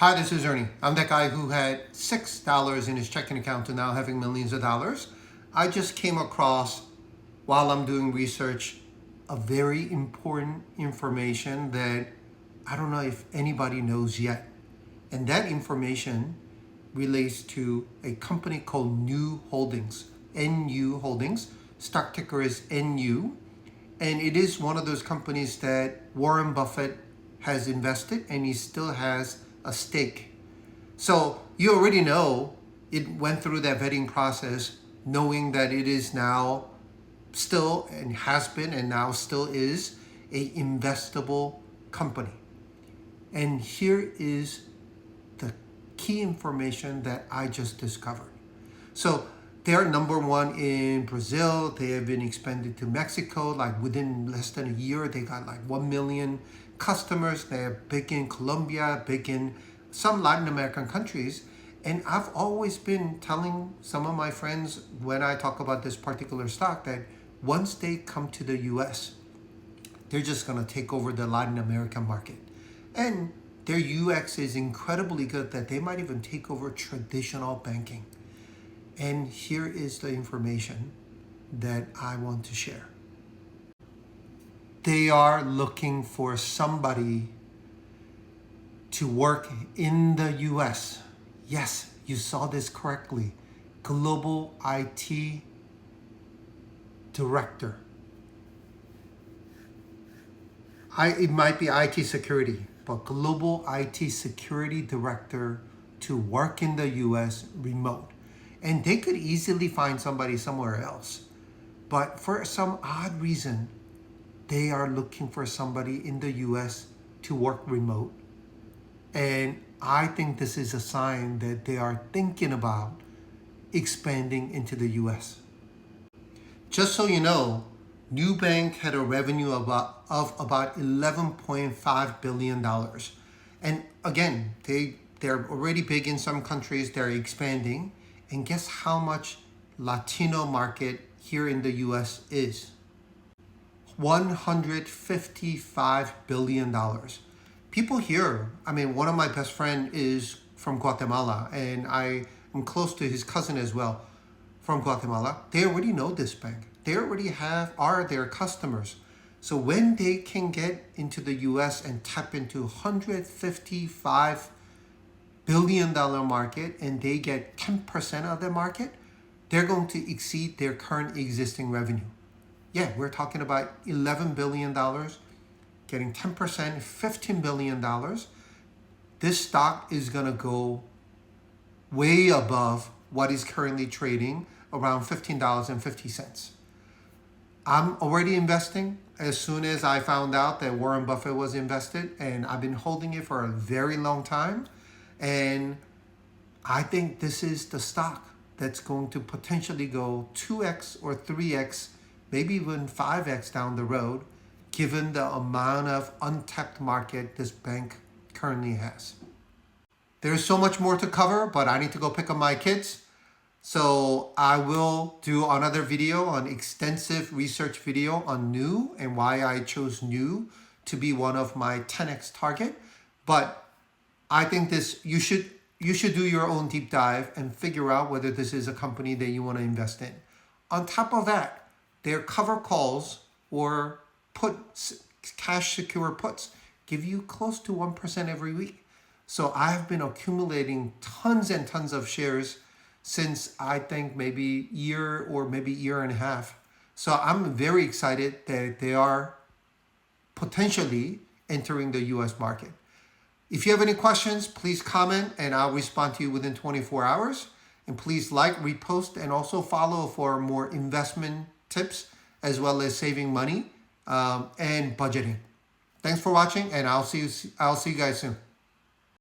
Hi, this is Ernie. I'm that guy who had $6 in his checking account to now having millions of dollars. I just came across, while I'm doing research, a very important information that I don't know if anybody knows yet. And that information relates to a company called NU Holdings, NU Holdings. Stock ticker is NU. And it is one of those companies that Warren Buffett has invested and he still has a stake. So you already know it went through that vetting process, knowing that it is now still and has been and now still is a investable company. And here is the key information that I just discovered. So they're number one in Brazil. They have been expanded to Mexico. Like within less than a year, they got like 1 million customers. They're big in Colombia, big in some Latin American countries. And I've always been telling some of my friends when I talk about this particular stock that once they come to the US, they're just going to take over the Latin American market. And their UX is incredibly good that they might even take over traditional banking. And here is the information that I want to share. They are looking for somebody to work in the US. Yes, you saw this correctly. Global IT director. It might be IT security, but global IT security director to work in the US remote. And they could easily find somebody somewhere else. But for some odd reason, they are looking for somebody in the US to work remote. And I think this is a sign that they are thinking about expanding into the US. Just so you know, Nubank had a revenue of about $11.5 billion. And again, they're already big in some countries, they're expanding. And guess how much Latino market here in the US is? $155 billion. People here, one of my best friend is from Guatemala and I am close to his cousin as well from Guatemala. They already know this bank. They already are their customers. So when they can get into the US and tap into $155 billion market and they get 10% of the market, they're going to exceed their current existing revenue. Yeah, we're talking about $11 billion, getting 10%, $15 billion. This stock is going to go way above what is currently trading, around $15.50. I'm already investing as soon as I found out that Warren Buffett was invested, and I've been holding it for a very long time. And I think this is the stock that's going to potentially go 2x or 3x, maybe even 5x down the road, given the amount of untapped market this bank currently has. There's so much more to cover, but I need to go pick up my kids. So I will do another video, an extensive research video on NU and why I chose NU to be one of my 10x target. But I think you should do your own deep dive and figure out whether this is a company that you want to invest in. On top of that, their cover calls or cash secure puts give you close to 1% every week. So I have been accumulating tons and tons of shares since I think maybe year or maybe year and a half. So I'm very excited that they are potentially entering the US market. If you have any questions, please comment and I'll respond to you within 24 hours. And please like, repost, and also follow for more investment tips as well as saving money and budgeting. Thanks for watching, and I'll see you guys soon.